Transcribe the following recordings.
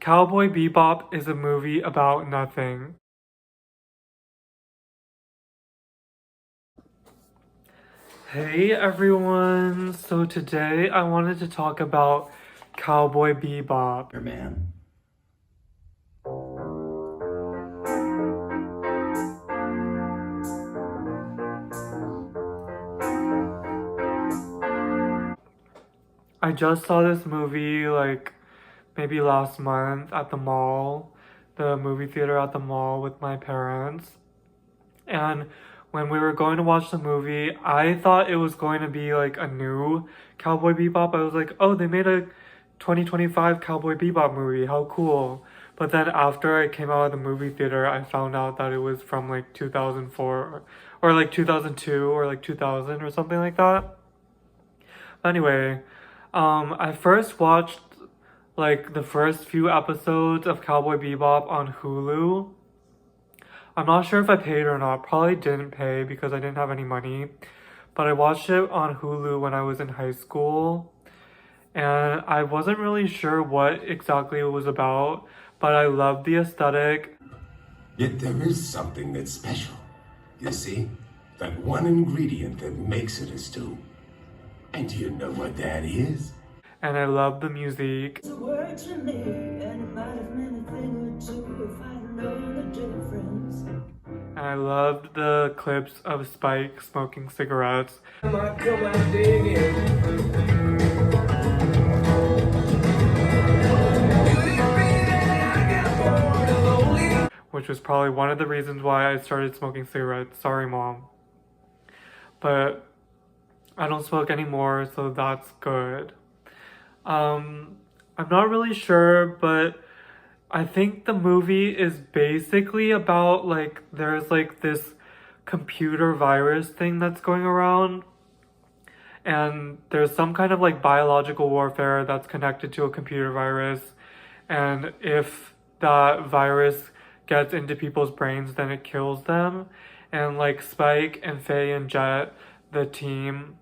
Cowboy Bebop is a movie about nothing. Hey everyone! So today I wanted to talk about Cowboy Bebop. Man. I just saw this movie like maybe last month at the mall, the movie theater at the mall with my parents. And when we were going to watch the movie, I thought it was going to be like a new Cowboy Bebop. I was like, oh, they made a 2025 Cowboy Bebop movie. How cool. But then after I came out of the movie theater, I found out that it was from like 2004 or like 2002 or like 2000 or something like that. Anyway, I first watched like the first few episodes of Cowboy Bebop on Hulu. I'm not sure if I paid or not. Probably didn't pay because I didn't have any money. But I watched it on Hulu when I was in high school. And I wasn't really sure what exactly it was about, but I loved the aesthetic. Yet there is something that's special. You see? That one ingredient that makes it a stew. And do you know what that is? And I loved the music. It's a word to me, and it might have meant a thing or two if I'd known the difference. And I loved the clips of Spike smoking cigarettes. Which was probably one of the reasons why I started smoking cigarettes. Sorry, Mom. But I don't smoke anymore, so that's good. I'm not really sure, but I think the movie is basically about like there's like this computer virus thing that's going around, and there's some kind of like biological warfare that's connected to a computer virus, and if that virus gets into people's brains, then it kills them. And like Spike and Faye and Jet, the team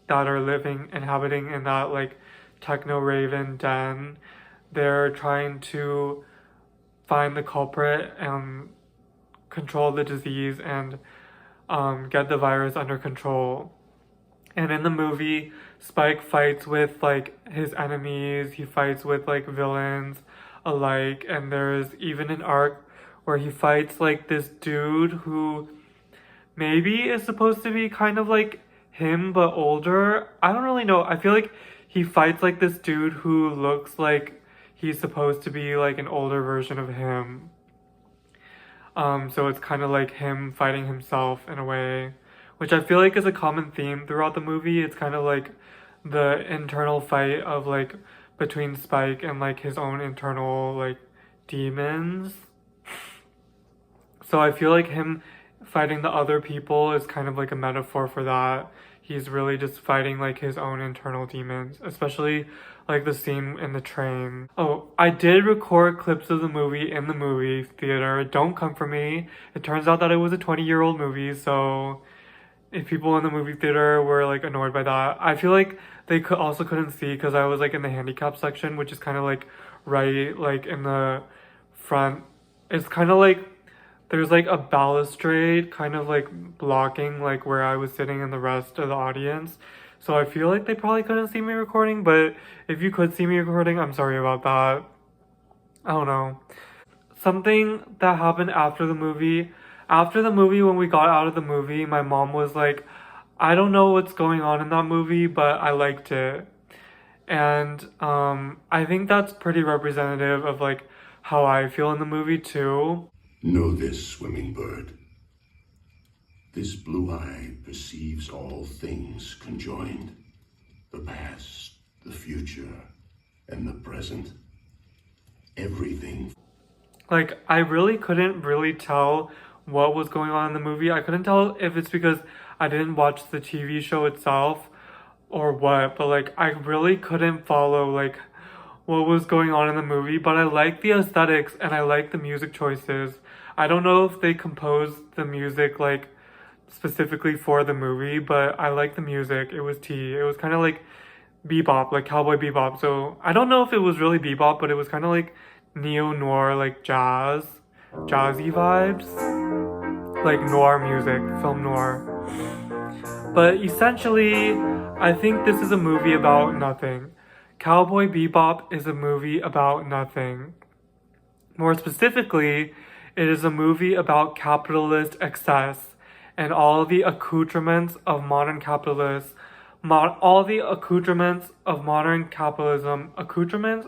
that are inhabiting in that like techno-raven den, they're trying to find the culprit and control the disease and get the virus under control. And in the movie, Spike fights with like his enemies, he fights with like villains alike, and there's even an arc where he fights like this dude who maybe is supposed to be kind of like him but older. I don't really know. I feel like he fights like this dude who looks like he's supposed to be like an older version of him. So it's kind of like him fighting himself in a way, which I feel like is a common theme throughout the movie. It's kind of like the internal fight of like between Spike and like his own internal like demons. So I feel like him fighting the other people is kind of like a metaphor for that. He's really just fighting like his own internal demons, especially like the scene in the train. Oh, I did record clips of the movie in the movie theater. Don't come for me. It turns out that it was a 20-year-old movie, so if people in the movie theater were like annoyed by that, I feel like they couldn't see because I was like in the handicap section, which is kind of like right like in the front. It's kind of like there's like a balustrade kind of like blocking like where I was sitting and the rest of the audience. So I feel like they probably couldn't see me recording, but if you could see me recording, I'm sorry about that. I don't know. Something that happened after the movie. After the movie, when we got out of the movie, my mom was like, I don't know what's going on in that movie, but I liked it. And I think that's pretty representative of like how I feel in the movie too. Know this, swimming bird. This blue eye perceives all things conjoined. The past, the future, and the present. Everything. Like, I really couldn't really tell what was going on in the movie. I couldn't tell if it's because I didn't watch the TV show itself or what, but like, I really couldn't follow like what was going on in the movie, but I like the aesthetics and I like the music choices. I don't know if they composed the music like specifically for the movie, but I like the music. It was tea. It was kind of like Bebop, like Cowboy Bebop. So I don't know if it was really bebop, but it was kind of like neo-noir, like jazzy vibes, like noir music, film noir. But essentially, I think this is a movie about nothing. Cowboy Bebop is a movie about nothing. More specifically, it is a movie about capitalist excess and all the accoutrements of modern capitalists, all the accoutrements of modern capitalism, accoutrements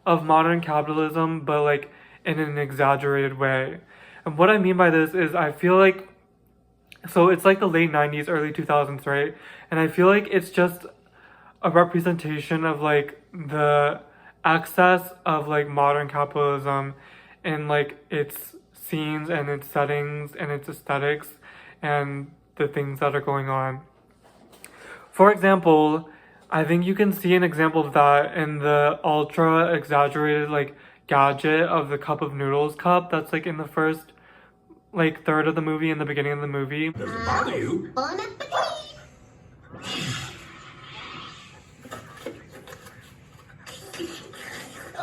of modern capitalism, but like in an exaggerated way. And what I mean by this is I feel like, so it's like the late 90s, early 2000s, right? And I feel like it's just a representation of like the excess of like modern capitalism in like its scenes and its settings and its aesthetics and the things that are going on. For example, I think you can see an example of that in the ultra exaggerated like gadget of the cup of noodles cup that's like in the first like third of the movie, in the beginning of the movie. Does it bother you? Bon appetit!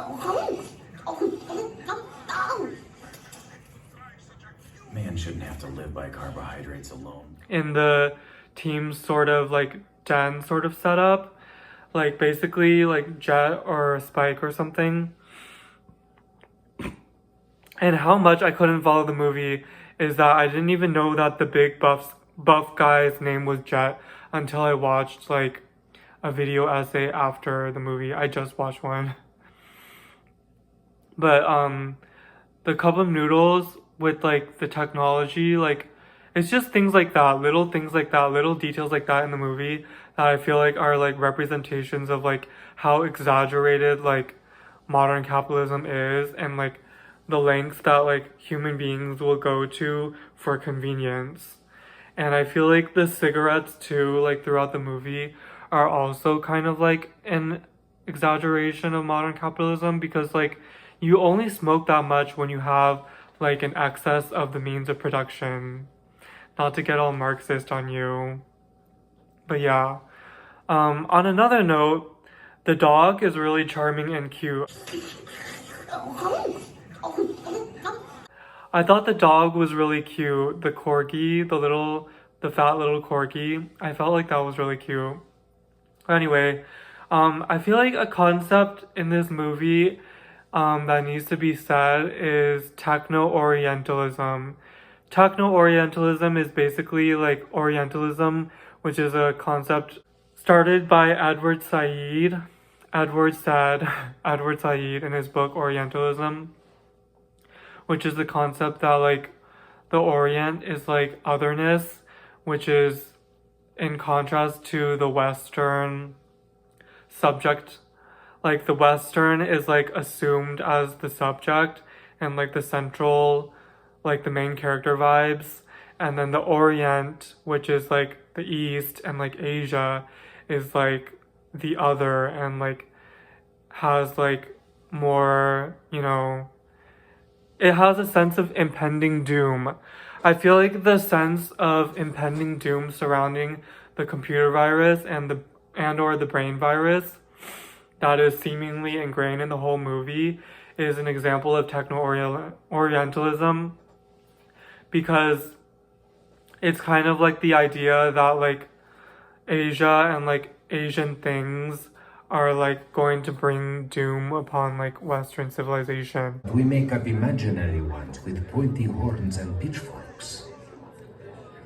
Oh. Man shouldn't have to live by carbohydrates alone. In the team sort of like den sort of setup, like basically like Jet or Spike or something. And how much I couldn't follow the movie is that I didn't even know that the big buff guy's name was Jet until I watched like a video essay after the movie. I just watched one. But the cup of noodles with like the technology, like it's just things like that, little things like that, little details like that in the movie that I feel like are like representations of like how exaggerated like modern capitalism is and like the lengths that like human beings will go to for convenience. And I feel like the cigarettes too, like throughout the movie, are also kind of like an exaggeration of modern capitalism because like you only smoke that much when you have like an excess of the means of production. Not to get all Marxist on you. But yeah. On another note, the dog is really charming and cute. I thought the dog was really cute. The corgi, the fat little corgi. I felt like that was really cute. Anyway, I feel like a concept in this movie that needs to be said is techno-orientalism. Techno-orientalism is basically like Orientalism, which is a concept started by Edward Said in his book Orientalism, which is the concept that like the Orient is like otherness, which is in contrast to the Western subject. Like the Western is like assumed as the subject and like the central, like the main character vibes. And then the Orient, which is like the East and like Asia, is like the other and like has like more, you know, it has a sense of impending doom. I feel like the sense of impending doom surrounding the computer virus and or the brain virus that is seemingly ingrained in the whole movie is an example of techno-orientalism because it's kind of like the idea that like Asia and like Asian things are like going to bring doom upon like Western civilization. We make up imaginary ones with pointy horns and pitchforks.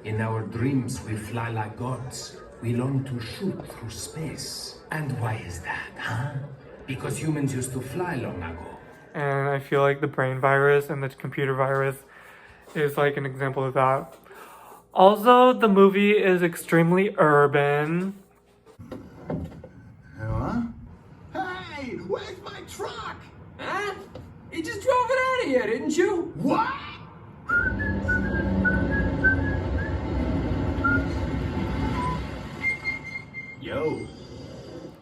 In our dreams, we fly like gods. We long to shoot through space. And why is that, huh? Because humans used to fly long ago. And I feel like the brain virus and the computer virus is like an example of that. Also, the movie is extremely urban. Huh? Hey, where's my truck? Huh? You just drove it out of here, didn't you? What? Yo.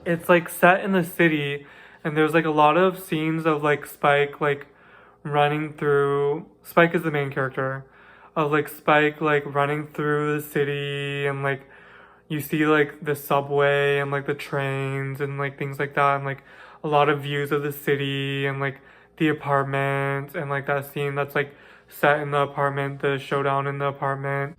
It's like set in the city and there's like a lot of scenes of like Spike like running through, Spike is the main character, of like Spike like running through the city and like, you see like the subway and like the trains and like things like that, and like a lot of views of the city and like the apartment, and like that scene that's like set in the apartment, the showdown in the apartment.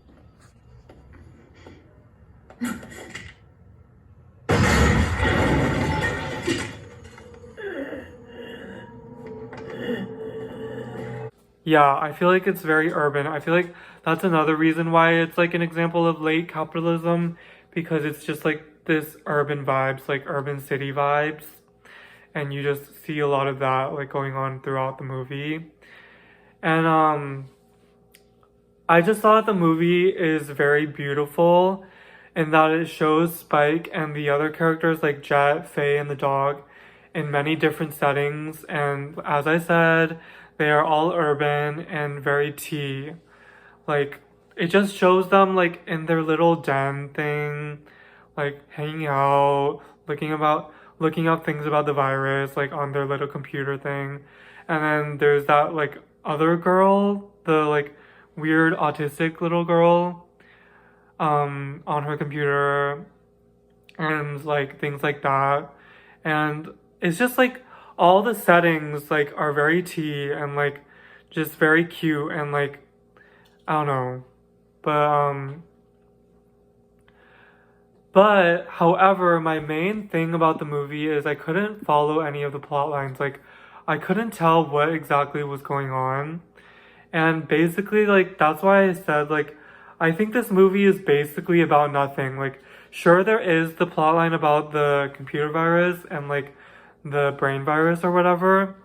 Yeah, I feel like it's very urban. I feel like that's another reason why it's like an example of late capitalism, because it's just like this urban vibes, like urban city vibes. And you just see a lot of that like going on throughout the movie. And I just thought the movie is very beautiful in that it shows Spike and the other characters like Jet, Faye, and the dog in many different settings. And as I said, they are all urban and very tea. Like, it just shows them like in their little den thing, like hanging out, looking up things about the virus, like on their little computer thing. And then there's that like other girl, the like weird autistic little girl, on her computer, and like things like that. And it's just like all the settings like are very tea and like just very cute, and like I don't know. But but however, my main thing about the movie is I couldn't follow any of the plot lines. Like I couldn't tell what exactly was going on. And basically like that's why I said like I think this movie is basically about nothing. Like sure, there is the plot line about the computer virus and like the brain virus or whatever,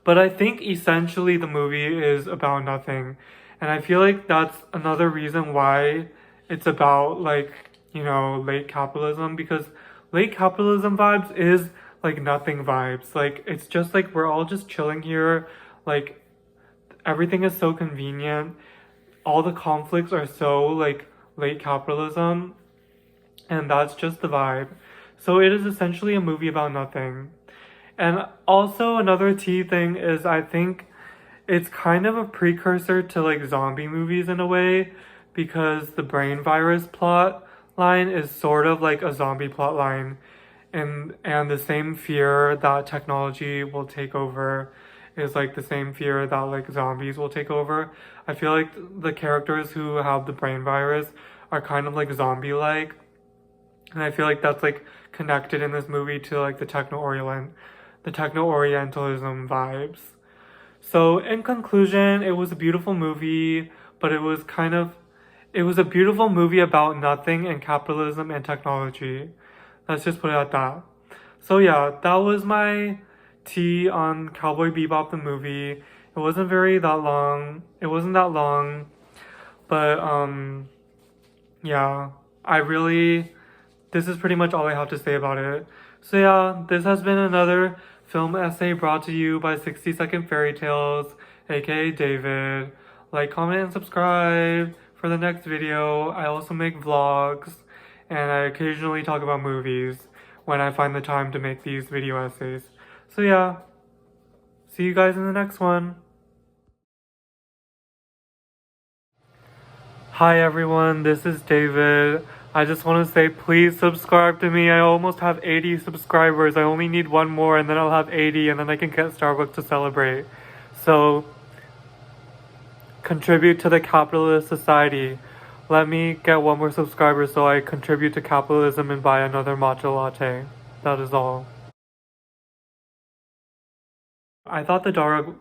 but I think essentially the movie is about nothing. And I feel like that's another reason why it's about like, you know, late capitalism, because late capitalism vibes is like nothing vibes. Like it's just like we're all just chilling here, like everything is so convenient. All the conflicts are so like late capitalism, and that's just the vibe. So it is essentially a movie about nothing. And also another tea thing is I think it's kind of a precursor to like zombie movies in a way, because the brain virus plot line is sort of like a zombie plot line, and the same fear that technology will take over is like the same fear that like zombies will take over. I feel like the characters who have the brain virus are kind of like zombie like, and I feel like that's like connected in this movie to like the techno-orientalism vibes. So in conclusion, it was a beautiful movie, but it was a beautiful movie about nothing and capitalism and technology. Let's just put it at that. So yeah, that was my tea on Cowboy Bebop the movie. It wasn't that long, but yeah, this is pretty much all I have to say about it. So yeah, this has been another film essay brought to you by 60-Second Fairy Tales, aka David. Like, comment, and subscribe for the next video. I also make vlogs, and I occasionally talk about movies when I find the time to make these video essays. So yeah, see you guys in the next one. Hi everyone, this is David. I just want to say please subscribe to me. I almost have 80 subscribers. I only need one more and then I'll have 80, and then I can get Starbucks to celebrate. So contribute to the capitalist society. Let me get one more subscriber so I contribute to capitalism and buy another matcha latte. That is all. I thought the dog